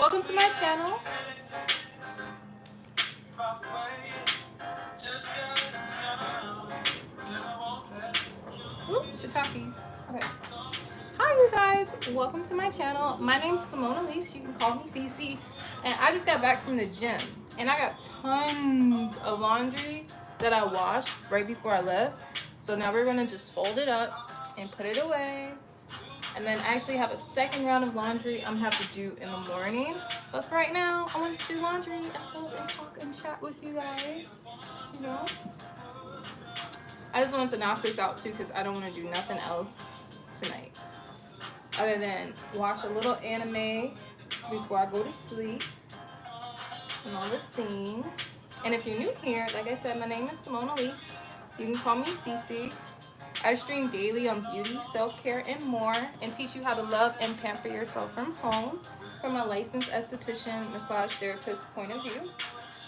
Welcome to my channel. Oops, shiitakes. Okay. Hi, you guys. Welcome to my channel. My name's Cimonealise. You can call me Cece. And I just got back from the gym. And I got tons of laundry that I washed right before I left. So now we're going to just fold it up and put it away. And then I actually have a second round of laundry I'm going to have to do in the morning. But for right now, I want to do laundry and fold and talk and chat with you guys. You know? I just wanted to knock this out too because I don't want to do nothing else tonight other than watch a little anime before I go to sleep and all the things. And if you're new here, like I said, my name is Cimonealise. You can call me Cece. I stream daily on beauty, self-care, and more, and teach you how to love and pamper yourself from home from a licensed esthetician, massage therapist point of view.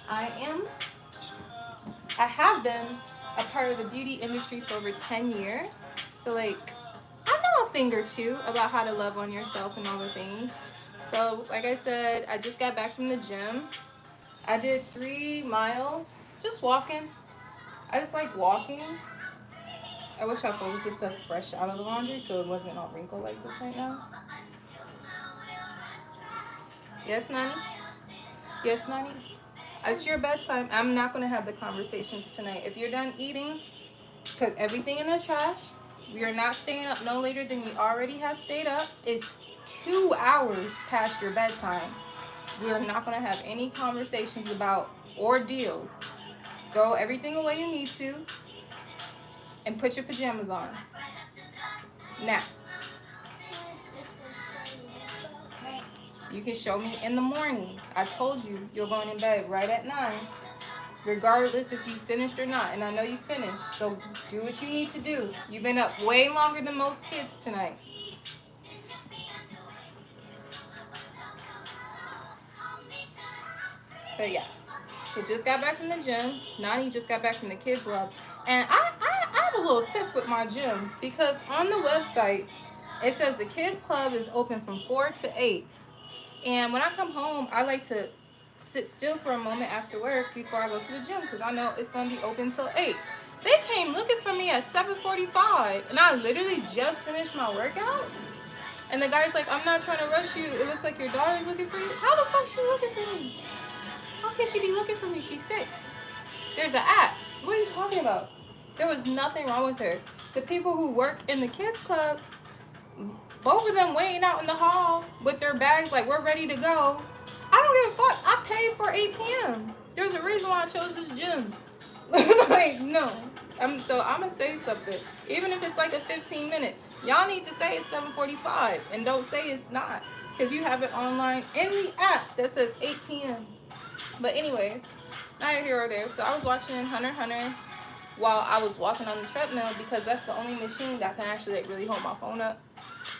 I have been a part of the beauty industry for over 10 years. So like, I know a thing or two about how to love on yourself and all the things. So like I said, I just got back from the gym. I did 3 miles, just walking. I just like walking. I wish I folded this stuff fresh out of the laundry so it wasn't all wrinkled like this right now. Yes, Nani? Yes, Nani? It's your bedtime. I'm not going to have the conversations tonight. If you're done eating, put everything in the trash. We are not staying up no later than you already have stayed up. It's 2 hours past your bedtime. We are not going to have any conversations about ordeals. Throw everything away you need to and put your pajamas on. Now, you can show me in the morning. I told you you're going in bed right at 9. Regardless if you finished or not. And I know you finished. So do what you need to do. You've been up way longer than most kids tonight. But yeah. So just got back from the gym. Nani just got back from the kids club. And I have a little tip with my gym. Because on the website, it says the kids club is open from 4 to 8. And when I come home, I like to sit still for a moment after work before I go to the gym because I know it's going to be open till 8. They came looking for me at 7:45 and I literally just finished my workout. And the guy's like, I'm not trying to rush you. It looks like your daughter's looking for you. How the fuck is she looking for me? How can she be looking for me? She's 6. There's an app. What are you talking about? There was nothing wrong with her. The people who work in the kids club, both of them waiting out in the hall with their bags like we're ready to go. I don't give a fuck. I paid for 8 p.m. There's a reason why I chose this gym. Like, no. So I'm going to say something. Even if it's like a 15-minute. Y'all need to say it's 7:45 and don't say it's not. Because you have it online in the app that says 8 p.m. But anyways, neither here or there. So I was watching Hunter x Hunter while I was walking on the treadmill because that's the only machine that can actually like really hold my phone up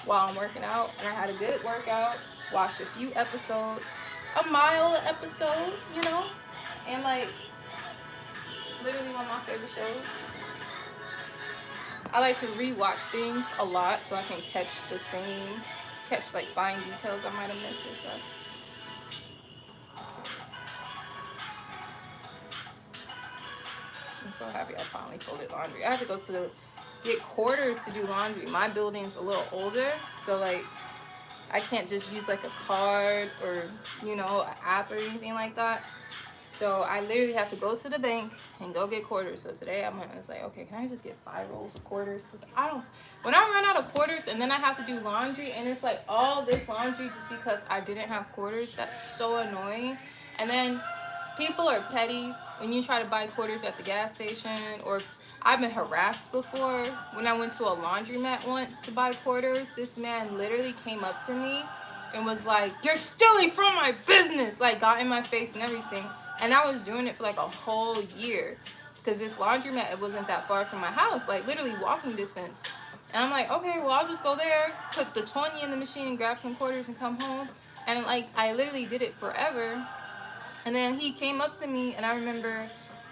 while I'm working out. And I had a good workout. Watched a few episodes. A mile episode, you know, and like literally one of my favorite shows. I like to rewatch things a lot so I can catch like fine details I might have missed or stuff. I'm so happy I finally folded laundry. I had to go to get quarters to do laundry. My building's a little older, so like I can't just use like a card or, you know, an app or anything like that. So I literally have to go to the bank and go get quarters. So today I'm gonna say, okay, can I just get 5 rolls of quarters? Because when I run out of quarters and then I have to do laundry and it's like all this laundry just because I didn't have quarters, that's so annoying. And then people are petty when you try to buy quarters at the gas station, or I've been harassed before. When I went to a laundromat once to buy quarters, this man literally came up to me and was like, "You're stealing from my business!" Like, got in my face and everything. And I was doing it for like a whole year because this laundromat, it wasn't that far from my house, like literally walking distance. And I'm like, okay, well, I'll just go there, put the 20 in the machine and grab some quarters and come home. And like, I literally did it forever. And then he came up to me, and I remember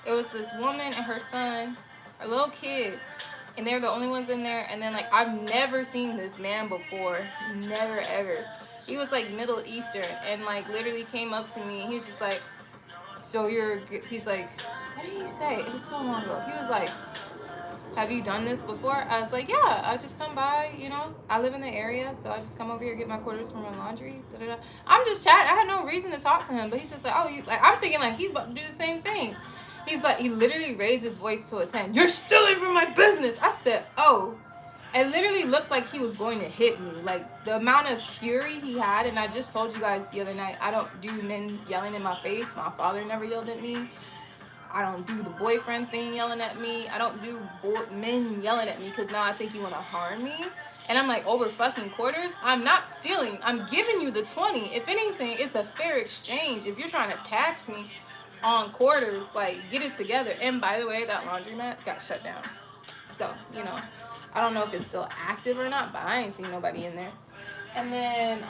it was this woman and her son, a little kid, and they're the only ones in there. And then like, I've never seen this man before, never ever. He was like Middle Eastern, and like literally came up to me. He was just like, so he's like, what did he say? It was so long ago. He was like, have you done this before? I was like, yeah, I just come by, you know, I live in the area, so I just come over here, get my quarters from my laundry, da-da-da. I'm just chatting. I had no reason to talk to him, but he's just like, oh, you, like, I'm thinking like he's about to do the same thing. He's like, he literally raised his voice to a 10. You're stealing from my business. I said, oh. It literally looked like he was going to hit me. Like, the amount of fury he had, and I just told you guys the other night, I don't do men yelling in my face. My father never yelled at me. I don't do the boyfriend thing yelling at me. I don't do men yelling at me because now I think you want to harm me. And I'm like, over fucking quarters? I'm not stealing. I'm giving you the 20. If anything, it's a fair exchange. If you're trying to tax me on quarters, like, get it together. And by the way, that laundromat got shut down. So, you know, I don't know if it's still active or not, but I ain't seen nobody in there. And then,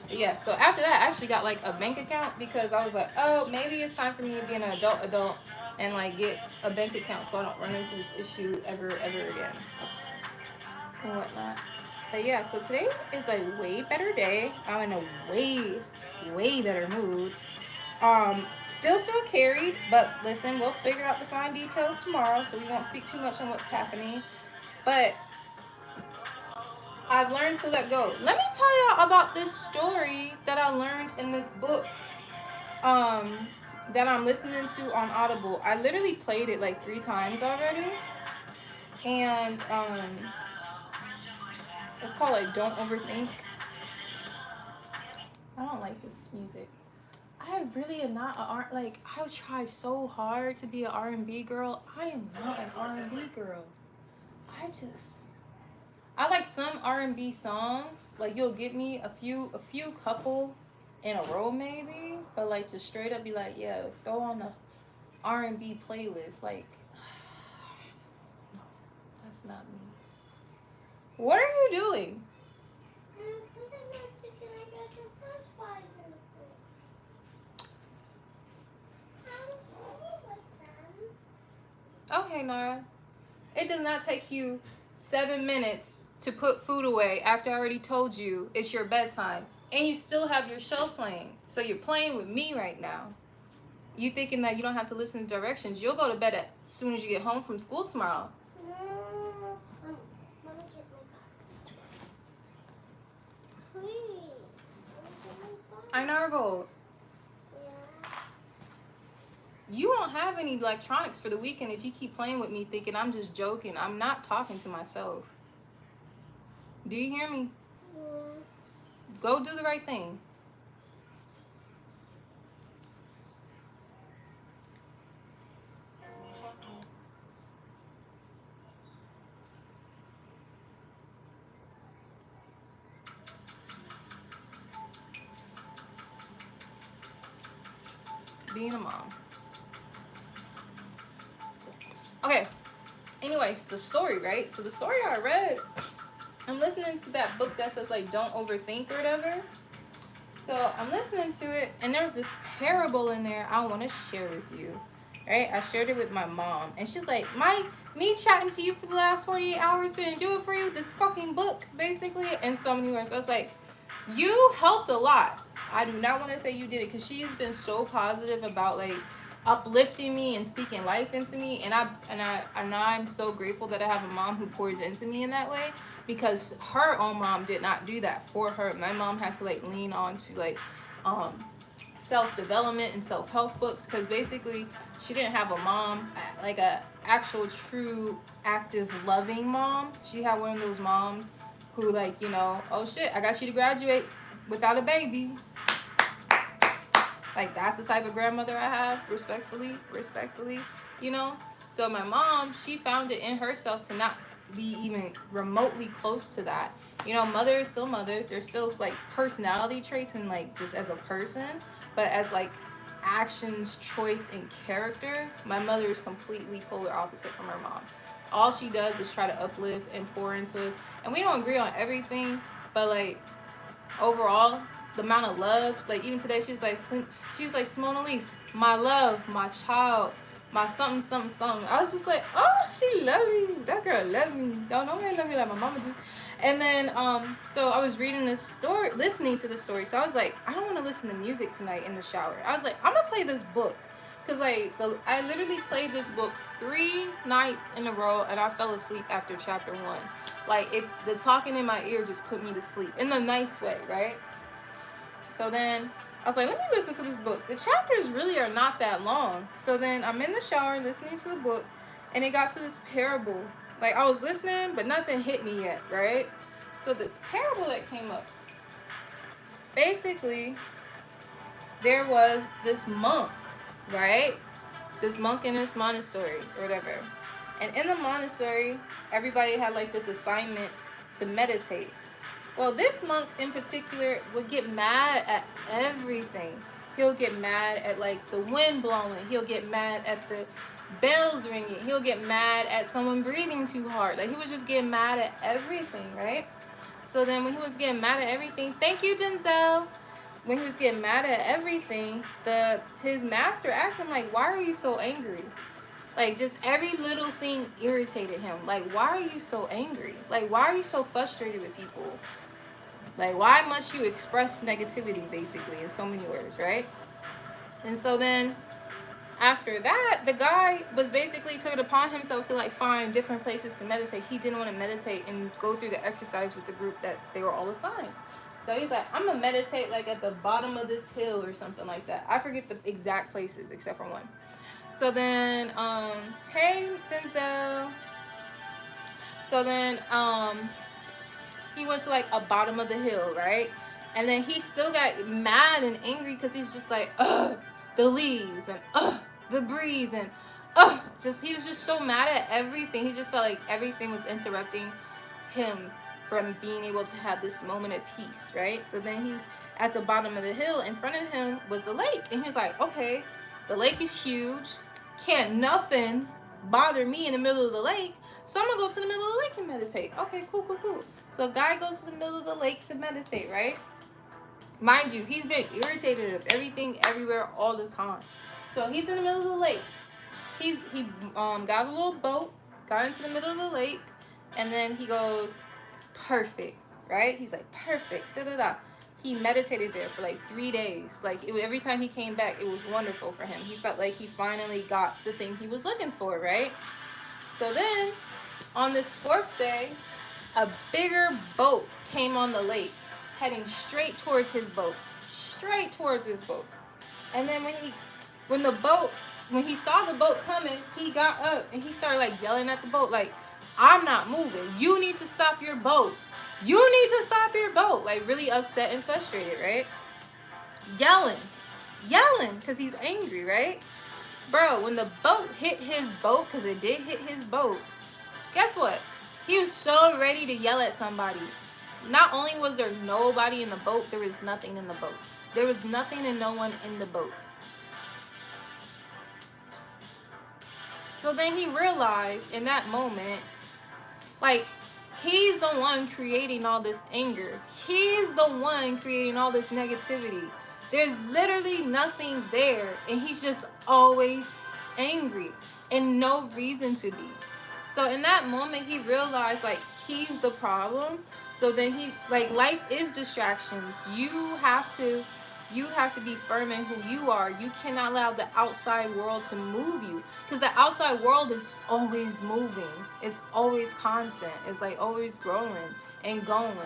yeah, so after that, I actually got like a bank account because I was like, oh, maybe it's time for me to be an adult and like get a bank account so I don't run into this issue ever again and whatnot. But yeah, so today is a way better day. I'm in a way better mood. Still feel carried, but listen, we'll figure out the fine details tomorrow, so we won't speak too much on what's happening. But I've learned to let go. Let me tell y'all about this story that I learned in this book that I'm listening to on Audible. I literally played it like 3 times already. And it's called like Don't Overthink. I don't like this music. I really am not like, I try so hard to be an R&B girl. I am not an R&B girl. I like some R&B songs. Like, you'll get me a few couple in a row maybe, but like to straight up be like, yeah, throw on the R&B playlist. Like, no, that's not me. What are you doing? Okay, Nara. It does not take you 7 minutes to put food away after I already told you it's your bedtime. And you still have your show playing. So you're playing with me right now. You thinking that you don't have to listen to directions. You'll go to bed as soon as you get home from school tomorrow. I never go. You won't have any electronics for the weekend if you keep playing with me thinking I'm just joking. I'm not talking to myself. Do you hear me? Go do the right thing. Being a mom. Okay. Anyways, the story, right? So the story I read, I'm listening to that book that says like don't overthink or whatever. So I'm listening to it, and there's this parable in there I want to share with you. Right? I shared it with my mom, and she's like, me chatting to you for the last 48 hours didn't do it for you. This fucking book, basically, in so many words. I was like, you helped a lot. I do not want to say you did it, because she's been so positive about like uplifting me and speaking life into me, and I'm so grateful that I have a mom who pours into me in that way, because her own mom did not do that for her. My mom had to like lean on to like self-development and self-help books, because basically she didn't have a mom, like a actual true active loving mom. She had one of those moms who like, you know, oh shit, I got you to graduate without a baby. Like, that's the type of grandmother I have, respectfully, you know? So my mom, she found it in herself to not be even remotely close to that. You know, mother is still mother. There's still, like, personality traits and, like, just as a person. But as, like, actions, choice, and character, my mother is completely polar opposite from her mom. All she does is try to uplift and pour into us. And we don't agree on everything, but, like, overall, the amount of love, like even today she's like Cimonealise, my love, my child, my something. I was just like, oh, she love me. That girl love me. Don't nobody love me like my mama do. And then so I was reading this story, listening to the story. So I was like, I don't want to listen to music tonight in the shower. I was like, I'm gonna play this book. Cause like I literally played this book 3 nights in a row, and I fell asleep after chapter 1. Like the talking in my ear just put me to sleep in a nice way, right? So then I was like, let me listen to this book. The chapters really are not that long. So then I'm in the shower listening to the book, and it got to this parable. Like I was listening, but nothing hit me yet, right? So this parable that came up, basically, there was this monk, right? This monk in this monastery or whatever. And in the monastery, everybody had like this assignment to meditate. Well, this monk in particular would get mad at everything. He'll get mad at like the wind blowing. He'll get mad at the bells ringing. He'll get mad at someone breathing too hard. Like he was just getting mad at everything, right? So then when he was getting mad at everything, thank you, Denzel. When he was getting mad at everything, his master asked him like, why are you so angry? Like, just every little thing irritated him. Like, why are you so angry? Like, why are you so frustrated with people? Like, why must you express negativity, basically, in so many words, right? And so then, after that, the guy was basically took it upon himself to, like, find different places to meditate. He didn't want to meditate and go through the exercise with the group that they were all assigned. So he's like, I'm going to meditate, like, at the bottom of this hill or something like that. I forget the exact places, except for one. So then, hey, Denzel. So then, he went to like a bottom of the hill, right? And then he still got mad and angry because he's just like, the leaves and the breeze and he was just so mad at everything. He just felt like everything was interrupting him from being able to have this moment of peace, right? So then he was at the bottom of the hill. In front of him was the lake, and he was like, okay, the lake is huge. Can't nothing bother me in the middle of the lake. So I'm gonna go to the middle of the lake and meditate. Okay, cool. So guy goes to the middle of the lake to meditate, right? Mind you, he's been irritated of everything, everywhere, all this time. So he's in the middle of the lake. He got a little boat, got into the middle of the lake, and then he goes, perfect, right? He's like, perfect, da-da-da. He meditated there for like 3 days. Like every time he came back, it was wonderful for him. He felt like he finally got the thing he was looking for, right? So then, on this 4th day, a bigger boat came on the lake, heading straight towards his boat. And then when he saw the boat coming, he got up and he started like yelling at the boat, like, I'm not moving. You need to stop your boat. Like really upset and frustrated, right? Yelling, because he's angry, right? Bro, when the boat hit his boat, because it did hit his boat, guess what? He was so ready to yell at somebody. Not only was there nobody in the boat, there was nothing in the boat. There was nothing and no one in the boat. So then he realized in that moment, like, he's the one creating all this anger. He's the one creating all this negativity. There's literally nothing there, and he's just always angry and no reason to be. So in that moment, he realized, like, he's the problem. So then he, like, life is distractions. You have to be firm in who you are. You cannot allow the outside world to move you, because the outside world is always moving. It's always constant. It's like always growing and going.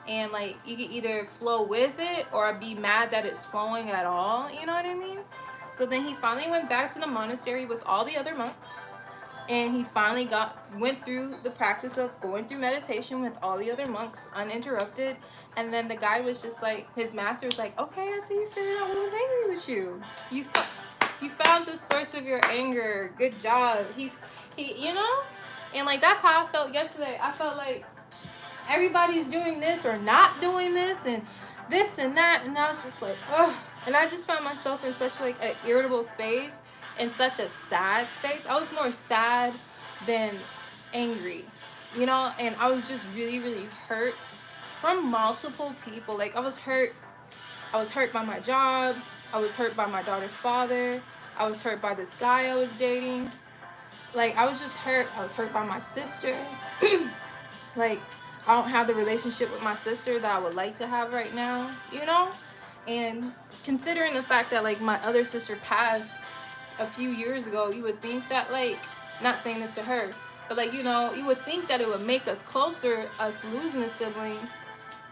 And like you can either flow with it or be mad that it's flowing at all. You know what I mean? So then he finally went back to the monastery with all the other monks. And he finally went through the practice of going through meditation with all the other monks uninterrupted. And then the guy was just like, his master was like, okay, I see you figured out what was angry with you. You found the source of your anger. Good job. He, you know? And like, that's how I felt yesterday. I felt like everybody's doing this or not doing this and that. And I was just like, ugh. And I just found myself in such like an irritable space, in such a sad space. I was more sad than angry, you know? And I was just really, really hurt from multiple people. Like I was hurt by my job. I was hurt by my daughter's father. I was hurt by this guy I was dating. Like I was just hurt. I was hurt by my sister. Like I don't have the relationship with my sister that I would like to have right now, you know? And considering the fact that like my other sister passed a few years ago, you would think that like, not saying this to her, but like, you know, you would think that it would make us closer, us losing a sibling.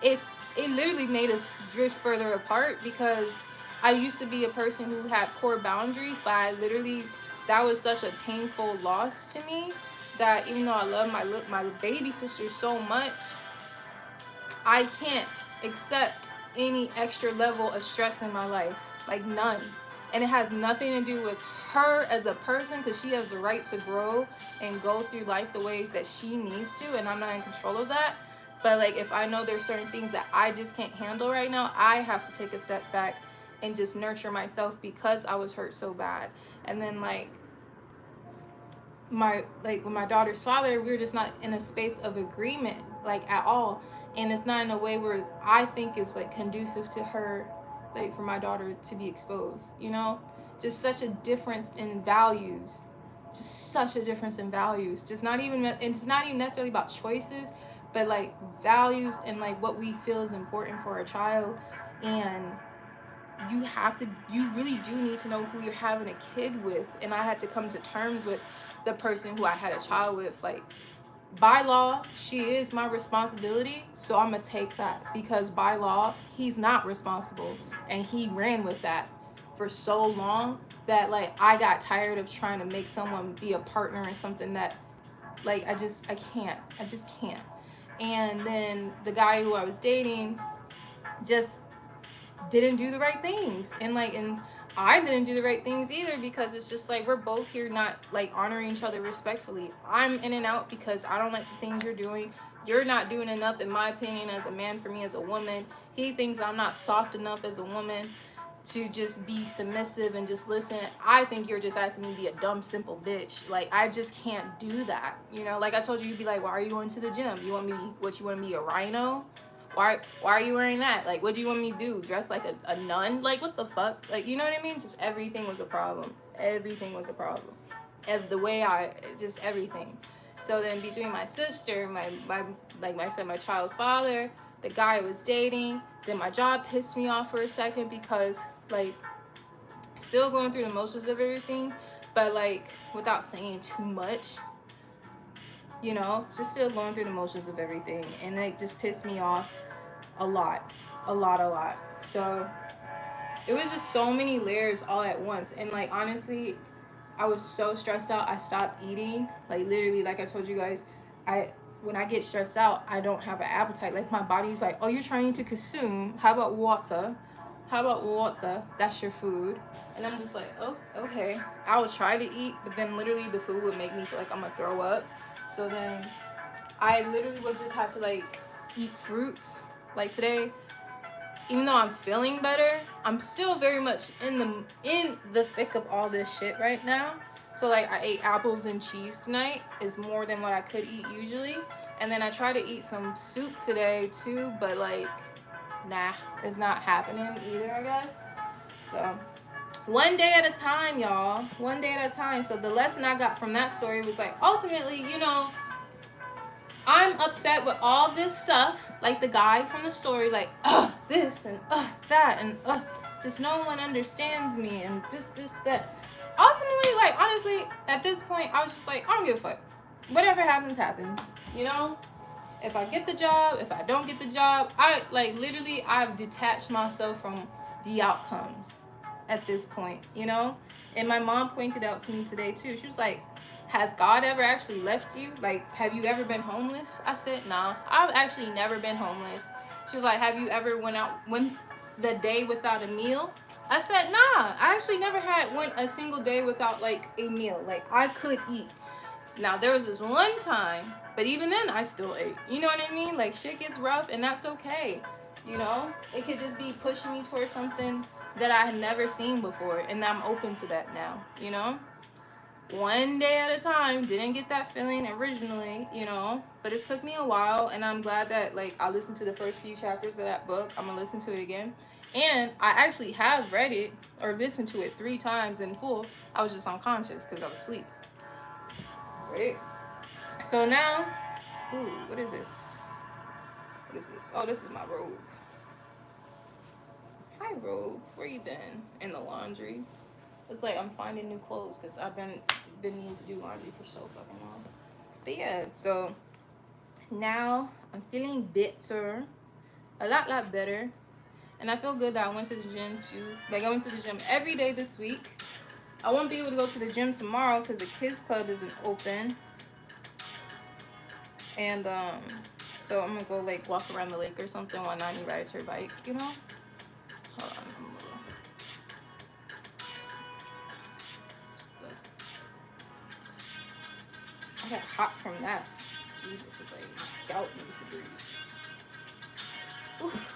It literally made us drift further apart, because I used to be a person who had poor boundaries, but I literally, that was such a painful loss to me, that even though I love my baby sister so much, I can't accept any extra level of stress in my life, like none. And it has nothing to do with her as a person, because she has the right to grow and go through life the ways that she needs to, and I'm not in control of that. But like, if I know there's certain things that I just can't handle right now, I have to take a step back and just nurture myself, because I was hurt so bad. And then like with my daughter's father, we were just not in a space of agreement, like at all. And it's not in a way where I think is like conducive to her, like for my daughter to be exposed, you know? Just such a difference in values. Just such a difference in values. Just not even, it's not even necessarily about choices, but like values and like what we feel is important for a child. And you really do need to know who you're having a kid with. And I had to come to terms with the person who I had a child with. Like, by law, she is my responsibility, so I'm gonna take that, because by law, he's not responsible, and he ran with that for so long that like I got tired of trying to make someone be a partner in something that like I just can't. And then the guy who I was dating just didn't do the right things, and I didn't do the right things either, because it's just like we're both here not like honoring each other respectfully. I'm in and out because I don't like the things you're doing. You're not doing enough, in my opinion, as a man for me as a woman. He thinks I'm not soft enough as a woman to just be submissive and just listen. I think you're just asking me to be a dumb, simple bitch. Like, I just can't do that. You know, like I told you, you'd be like, why are you going to the gym? You want me, what, you want me to be a rhino? Why are you wearing that? Like, what do you want me to do? Dress like a nun? Like, what the fuck? Like, you know what I mean? Just everything was a problem. Everything was a problem. And the way just everything. So then between my sister, my like I said, my child's father, the guy I was dating, then my job pissed me off for a second, because like still going through the motions of everything, but like without saying too much, you know, just still going through the motions of everything. And it just pissed me off a lot. So it was just so many layers all at once. And like, honestly, I was so stressed out, I stopped eating. Like, literally, like I told you guys, when I get stressed out, I don't have an appetite. Like, my body's like, oh, you're trying to consume. How about water? That's your food. And I'm just like, oh, okay. I would try to eat, but then literally the food would make me feel like I'm gonna throw up. So then I literally would just have to like eat fruits. Like today, even though I'm feeling better, I'm still very much in the thick of all this shit right now. So like, I ate apples and cheese tonight. Is more than what I could eat usually. And then I tried to eat some soup today too, but like, nah, it's not happening either, I guess. So one day at a time, y'all. One day at a time. So the lesson I got from that story was like, ultimately, you know, I'm upset with all this stuff, like the guy from the story, like, this and that, and just no one understands me, and just that. Ultimately, like, honestly, at this point, I was just like, I don't give a fuck. Whatever happens, happens. You know? If I get the job, if I don't get the job, literally, I've detached myself from the outcomes at this point, you know? And my mom pointed out to me today, too. She was like, has God ever actually left you? Like, have you ever been homeless? I said, nah, I've actually never been homeless. She was like, have you ever went the day without a meal? I said, nah, I actually never went a single day without like a meal. Like, I could eat. Now, there was this one time, but even then I still ate. You know what I mean? Like, shit gets rough, and that's okay. You know? It could just be pushing me towards something that I had never seen before, and I'm open to that now, you know? One day at a time. Didn't get that feeling originally, you know, but it took me a while, and I'm glad that like I listened to the first few chapters of that book. I'm gonna listen to it again, and I actually have read it or listened to it 3 times in full. I was just unconscious because I was asleep. Right. So now, ooh, what is this? is this? Oh, this is my robe. Hi, robe. Where you been? In the laundry. It's like I'm finding new clothes because I've been needing to do laundry for so fucking long. But yeah, so now I'm feeling better, a lot better, and I feel good that I went to the gym too. Like I went to the gym every day this week. I won't be able to go to the gym tomorrow because the kids club isn't open, and so I'm gonna go like walk around the lake or something while Nani rides her bike. You know. Hold on. I got hot from that. Jesus, it's like my scalp needs to breathe. Oof.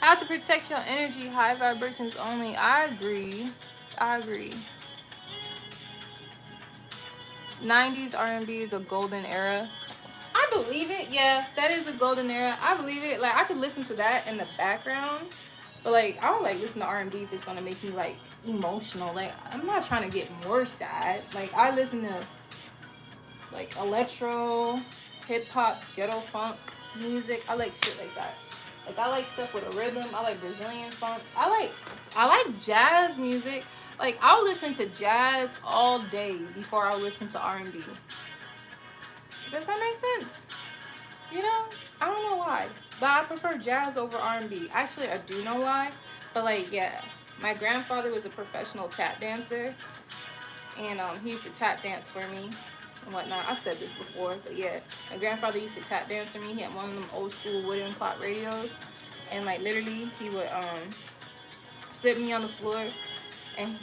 How to protect your energy, high vibrations only. I agree. 90s R&B is a golden era. I believe it. Yeah, that is a golden era. I believe it. Like I could listen to that in the background, but like I don't like listen to R&B if it's gonna make me like emotional. Like I'm not trying to get more sad. Like I listen to like electro, hip hop, ghetto funk music. I like shit like that. Like I like stuff with a rhythm. I like Brazilian funk. I like jazz music. Like I'll listen to jazz all day before I listen to R&B. Does that make sense? You know, I don't know why, but I prefer jazz over R&B. Actually, I do know why, but like, yeah, my grandfather was a professional tap dancer, and he used to tap dance for me and whatnot. I said this before, but yeah, my grandfather used to tap dance for me. He had one of them old school wooden clock radios, and like literally, he would slip me on the floor and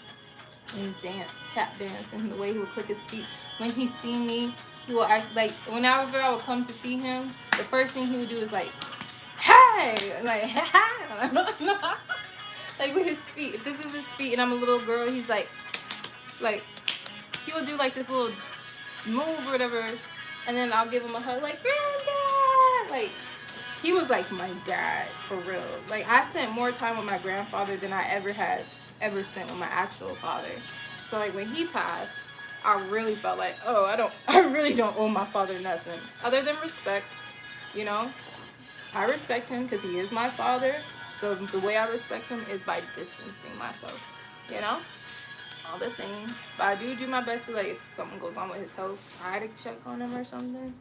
dance, tap dance, and the way he would click his feet when he seen me. He will act like whenever I would come to see him, the first thing he would do is like, hey, like, like with his feet. If this is his feet and I'm a little girl, he's like he will do like this little move or whatever, and then I'll give him a hug, like granddad. Like he was like my dad for real. Like I spent more time with my grandfather than I ever spent with my actual father. So like when he passed, I really felt like, oh, I really don't owe my father nothing other than respect. You know, I respect him because he is my father. So the way I respect him is by distancing myself. You know, all the things. But I do my best to, like, if something goes on with his health, try to check on him or something.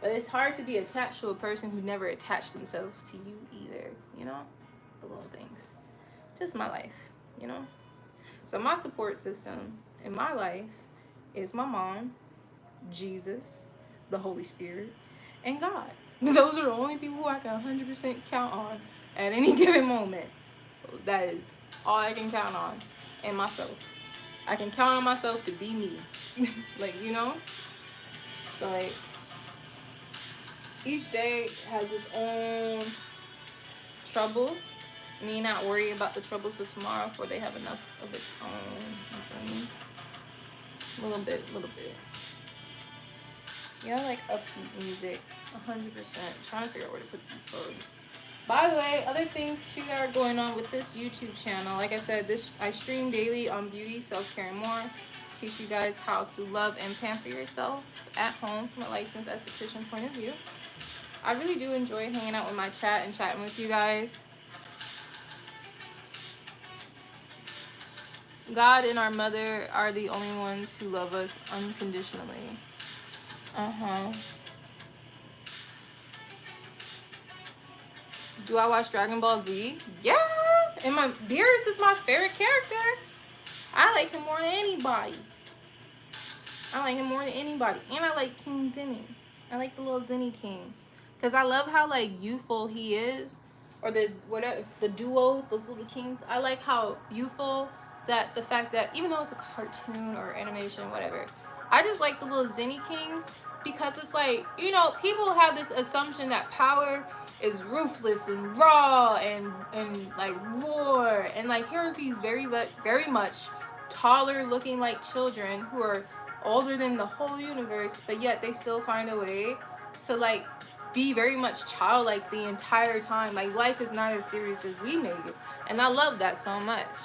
But it's hard to be attached to a person who never attached themselves to you either. You know, the little things. Just my life. You know. So my support system in my life is my mom, Jesus, the Holy Spirit, and God. Those are the only people who I can 100% count on at any given moment. That is all I can count on. And myself. I can count on myself to be me. Like, you know? So, like, each day has its own troubles. Me not worry about the troubles of tomorrow, for they have enough of its own. You feel me? A little bit. Yeah, I like upbeat music, 100%. Trying to figure out where to put these clothes. By the way, other things too that are going on with this YouTube channel. Like I said, I stream daily on beauty, self-care, and more. Teach you guys how to love and pamper yourself at home from a licensed esthetician point of view. I really do enjoy hanging out with my chat and chatting with you guys. God and our mother are the only ones who love us unconditionally. Do I watch Dragon Ball Z? Yeah! And Beerus is my favorite character. I like him more than anybody. And I like King Zinni. I like the little Zinni King. Because I love how, like, youthful he is. Or the duo, those little kings. I like how youthful that the fact that, even though it's a cartoon or animation, whatever, I just like the little Zinni Kings. Because it's like, you know, people have this assumption that power is ruthless and raw and like war, and like here are these very much taller looking like children who are older than the whole universe, but yet they still find a way to like be very much childlike the entire time. Like, life is not as serious as we make it. And I love that so much.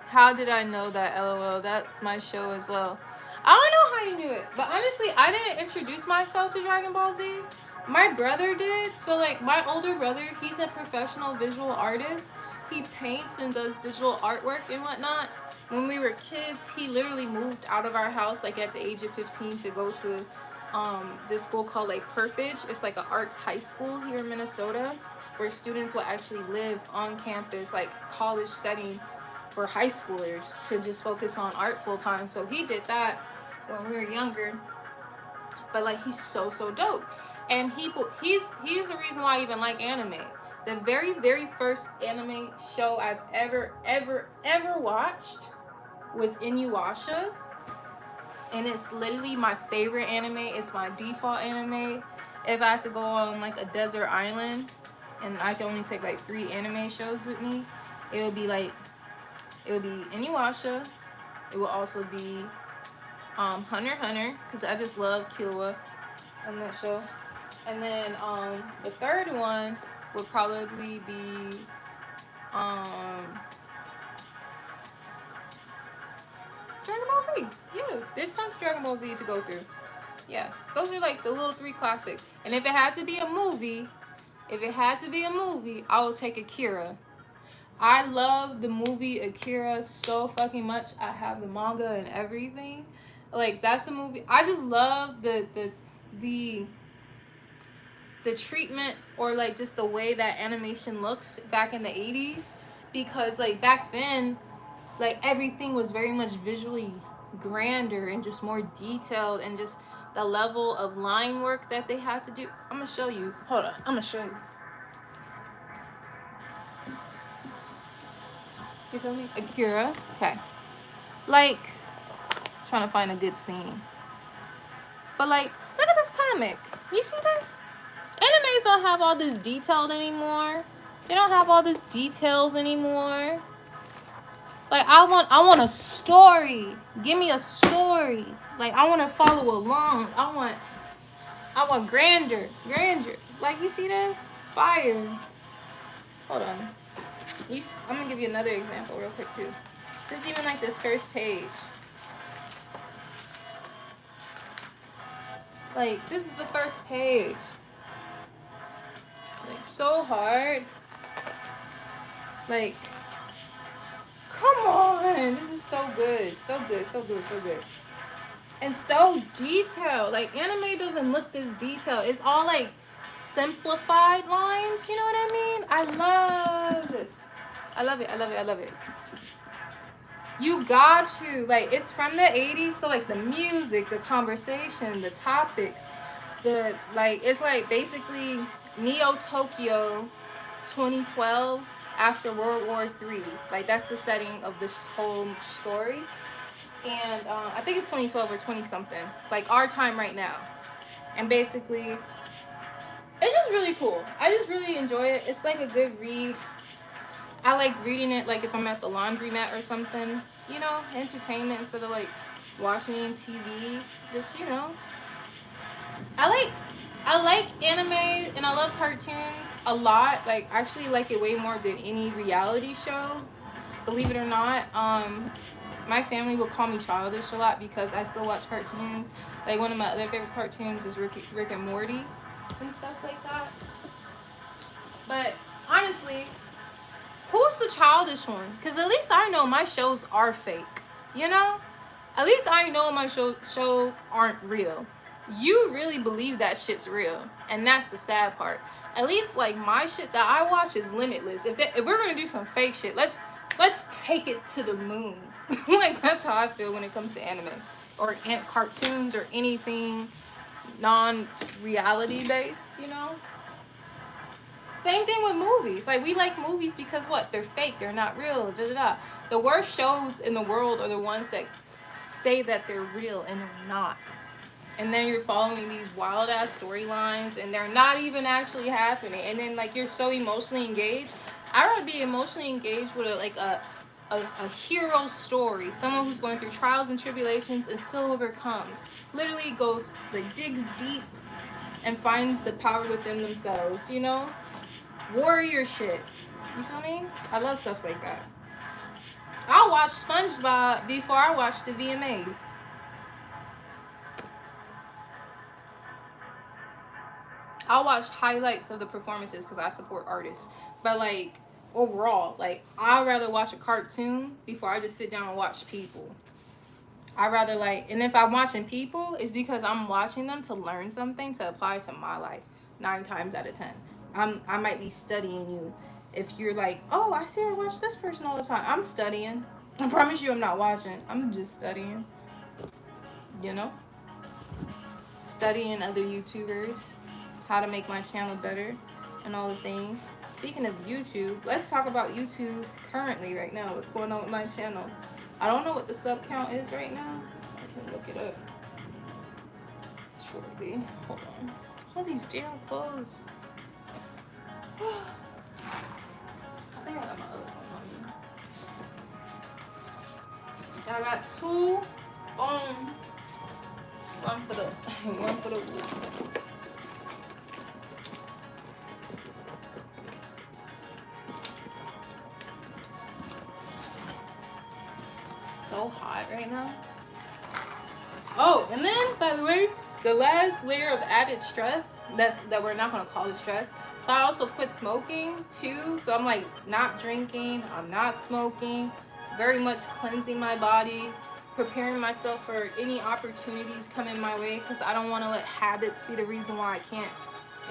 How did I know that? LOL. That's my show as well. I don't know how you knew it, but honestly, I didn't introduce myself to Dragon Ball Z. My brother did. So, like, my older brother, he's a professional visual artist. He paints and does digital artwork and whatnot. When we were kids, he literally moved out of our house, like, at the age of 15 to go to this school called, like, Purpage. It's, like, an arts high school here in Minnesota where students will actually live on campus, like, college setting for high schoolers to just focus on art full time. So he did that when we were younger. But like, he's so dope. And he's the reason why I even like anime. The very first anime show I've ever watched was Inuyasha. And it's literally my favorite anime. It's my default anime. If I had to go on like a desert island and I could only take like 3 anime shows with me, it would be Inuyasha. It will also be Hunter x Hunter, because I just love Killua on that show. And then the third one would probably be Dragon Ball Z. Yeah, there's tons of Dragon Ball Z to go through. Yeah, those are like the little 3 classics. And if it had to be a movie, I will take Akira. I love the movie Akira so fucking much. I have the manga and everything. Like, that's a movie. I just love the treatment, or like just the way that animation looks back in the 80s, because like back then, like, everything was very much visually grander and just more detailed, and just the level of line work that they had to do. I'm gonna show you. Hold on. I'm gonna show you. You feel me? Akira. Okay. Like, trying to find a good scene. But like, look at this comic. You see this? Animes don't have all this detailed anymore. They don't have all this details anymore. Like, I want a story. Give me a story. Like, I want to follow along. I want grandeur. Like, you see this? Fire. Hold on. I'm gonna give you another example real quick too. This is even like this first page. Like, this is the first page. Like, so hard. Like, come on. This is so good. So good. And so detailed. Like, anime doesn't look this detailed. It's all like simplified lines. You know what I mean? I love this. I love it. You got to, like, it's from the 80s, so like the music, the conversation, the topics, it's like basically Neo Tokyo 2012 after World War III. Like, that's the setting of this whole story. And I think it's 2012 or 20 something, like our time right now. And basically, it's just really cool. I just really enjoy it. It's like a good read. I like reading it, like, if I'm at the laundromat or something, you know, entertainment instead of, like, watching TV. Just, you know. I like anime and I love cartoons a lot. Like, I actually like it way more than any reality show, believe it or not. My family will call me childish a lot because I still watch cartoons. Like, one of my other favorite cartoons is Rick and Morty and stuff like that. But honestly, who's the childish one? Because at least I know my shows are fake, you know? At least I know my shows aren't real. You really believe that shit's real, and that's the sad part. At least, like, my shit that I watch is limitless. If we're gonna do some fake shit, let's take it to the moon. Like, that's how I feel when it comes to anime or cartoons or anything non-reality based, you know? Same thing with movies. Like, we like movies because what? They're fake. They're not real. The worst shows in the world are the ones that say that they're real and they're not. And then you're following these wild ass storylines and they're not even actually happening. And then, like, you're so emotionally engaged. I'd rather be emotionally engaged with a a hero story, someone who's going through trials and tribulations and still overcomes. Literally goes, like, digs deep and finds the power within themselves, you know? Warrior shit. You feel me? I love stuff like that. I'll watch SpongeBob before I watch the VMAs. I'll watch highlights of the performances because I support artists. But, like, overall, like, I'd rather watch a cartoon before I just sit down and watch people. I rather, like, and if I'm watching people, it's because I'm watching them to learn something to apply to my life 9 times out of 10. I might be studying you. If you're like, oh, I see her watch this person all the time, I'm studying. I promise you I'm not watching. I'm just studying. You know? Studying other YouTubers, how to make my channel better, and all the things. Speaking of YouTube, let's talk about YouTube currently right now. What's going on with my channel? I don't know what the sub count is right now. I can look it up shortly. Hold on. All these damn clothes. I think I got my other one on me. I got 2 phones. One for the one for the so hot right now. Oh, and then, by the way, the last layer of added stress that we're not going to call it stress, but I also quit smoking too. So I'm like not drinking, I'm not smoking, very much cleansing my body, preparing myself for any opportunities coming my way, because I don't want to let habits be the reason why I can't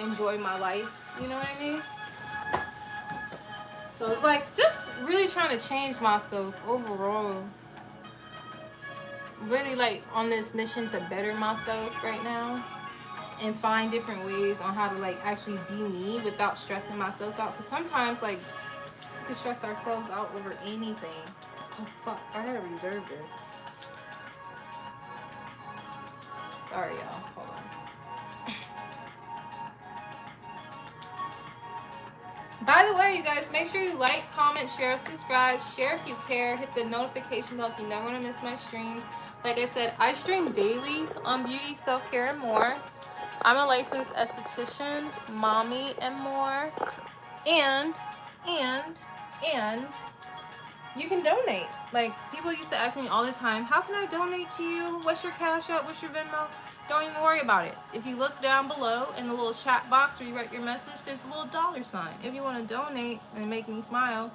enjoy my life. You know what I mean? So it's like just really trying to change myself overall. Really like on this mission to better myself right now and find different ways on how to like actually be me without stressing myself out, because sometimes like we can stress ourselves out over anything. Oh fuck, I gotta reserve this. Sorry y'all, hold on. By the way, you guys, make sure you like, comment, share, subscribe, share if you care, hit the notification bell if you never want to miss my streams. Like I said, I stream daily on beauty, self-care, and more. I'm a licensed esthetician, mommy, and more. And you can donate. Like, people used to ask me all the time, how can I donate to you? What's your Cash App? What's your Venmo? Don't even worry about it. If you look down below in the little chat box where you write your message, there's a little $sign. If you want to donate and make me smile,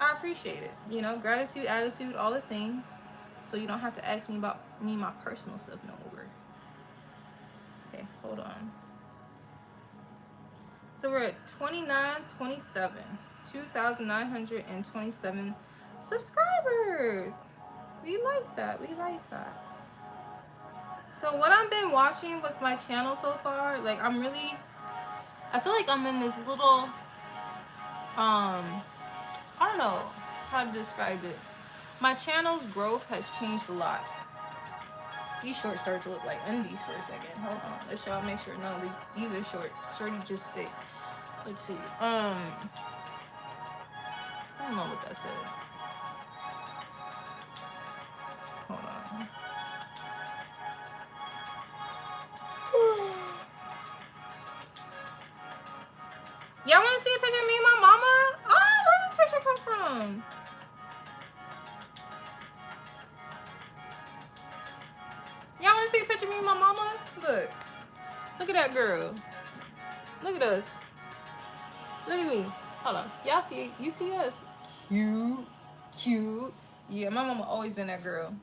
I appreciate it. You know, gratitude, attitude, all the things. So you don't have to ask me about my personal stuff no more. Okay, hold on. So we're at 2927, 2,927 subscribers. We like that. We like that. So what I've been watching with my channel so far, like I feel like I'm in this little, I don't know how to describe it. My channel's growth has changed a lot. These shorts start to look like undies for a second. Hold on. Let's y'all make sure. No, these are shorts. Shorty just thick. Let's see. I don't know what that says. Hold on. Y'all want to see a picture of me and my mama? Oh, where did this picture come from? Y'all want to see a picture of me and my mama? Look. Look at that girl. Look at us. Look at me. Hold on. Y'all see? You see us? Cute. Cute. Yeah, my mama always been that girl.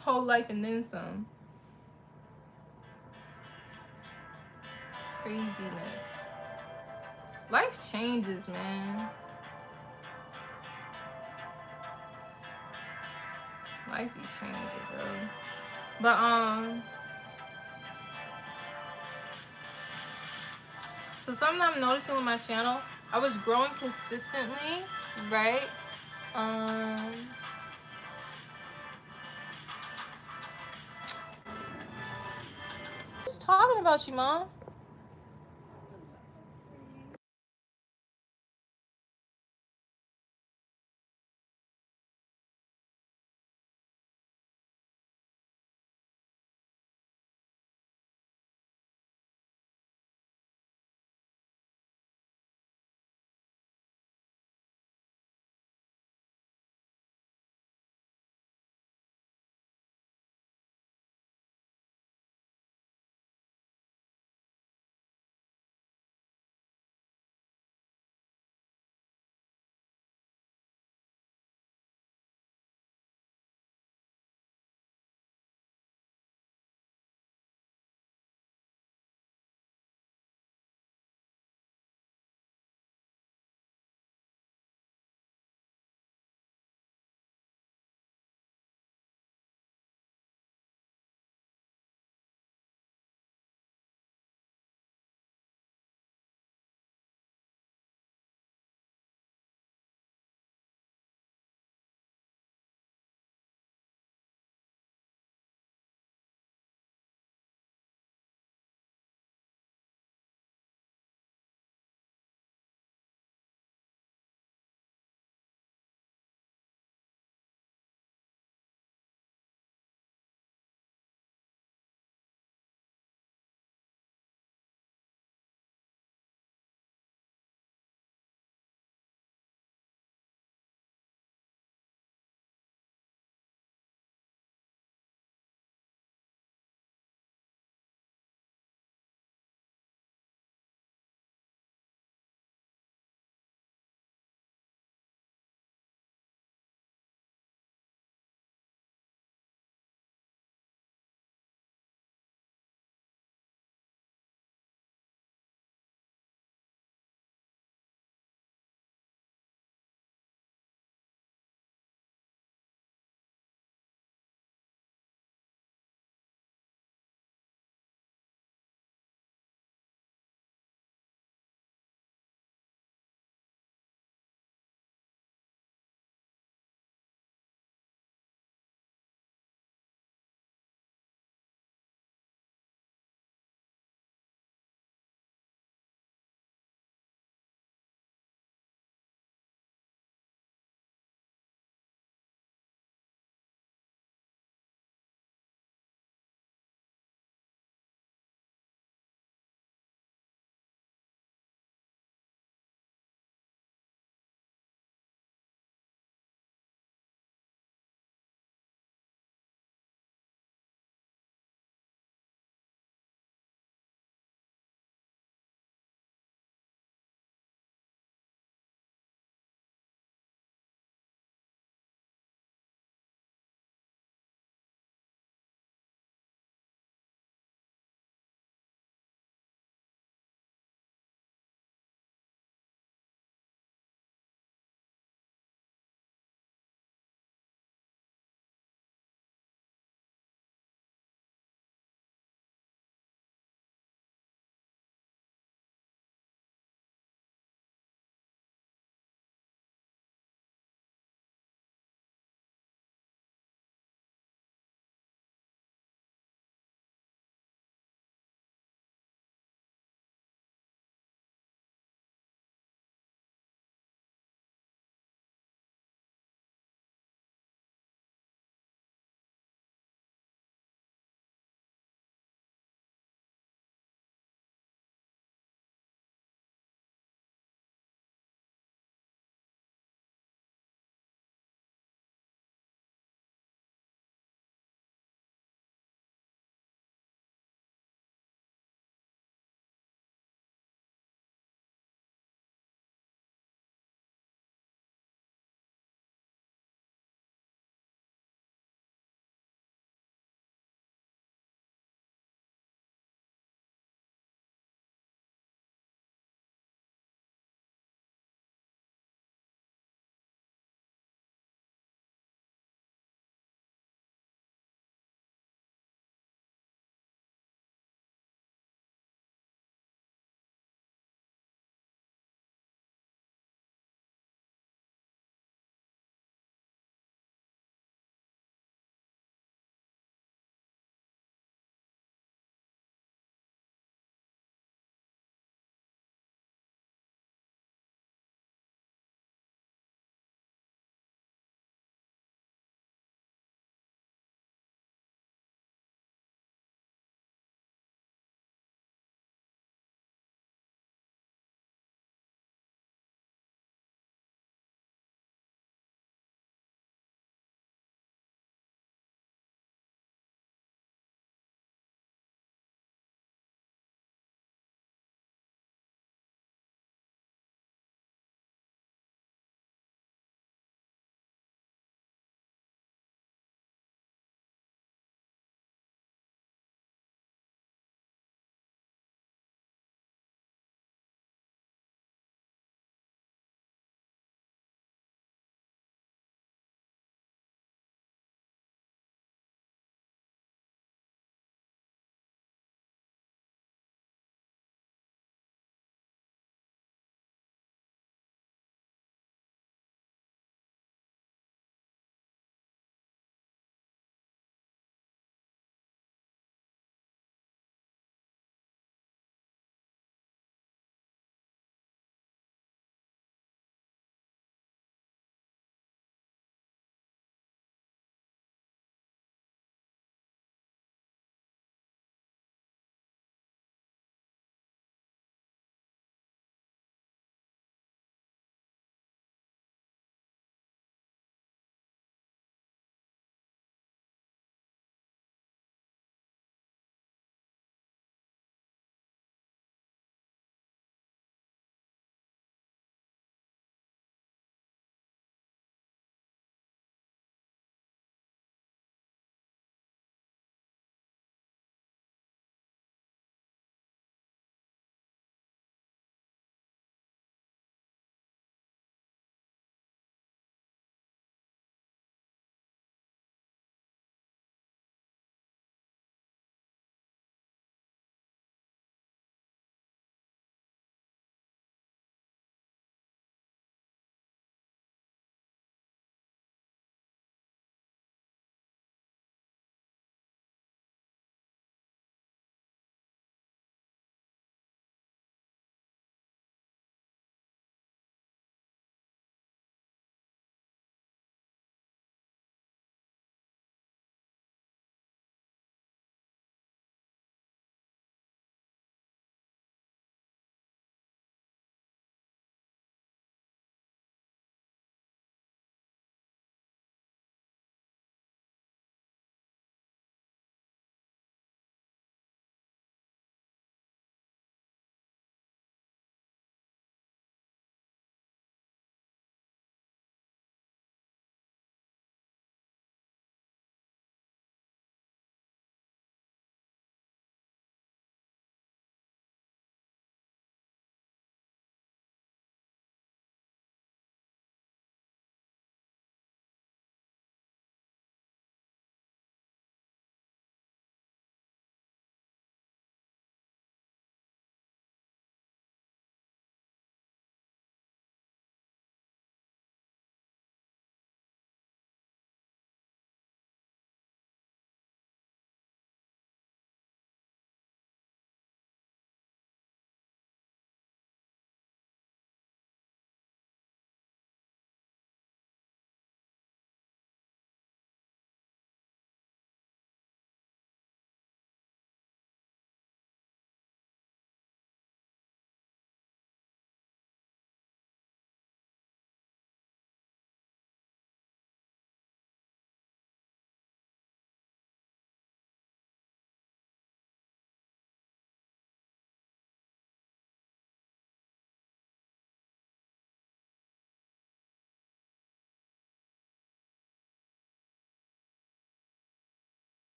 Whole life and then some. Craziness. Life changes, man. Life be changing, bro. But so something I'm noticing with my channel, I was growing consistently, right? Just talking about you, Mom.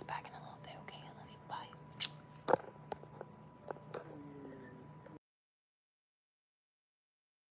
back in a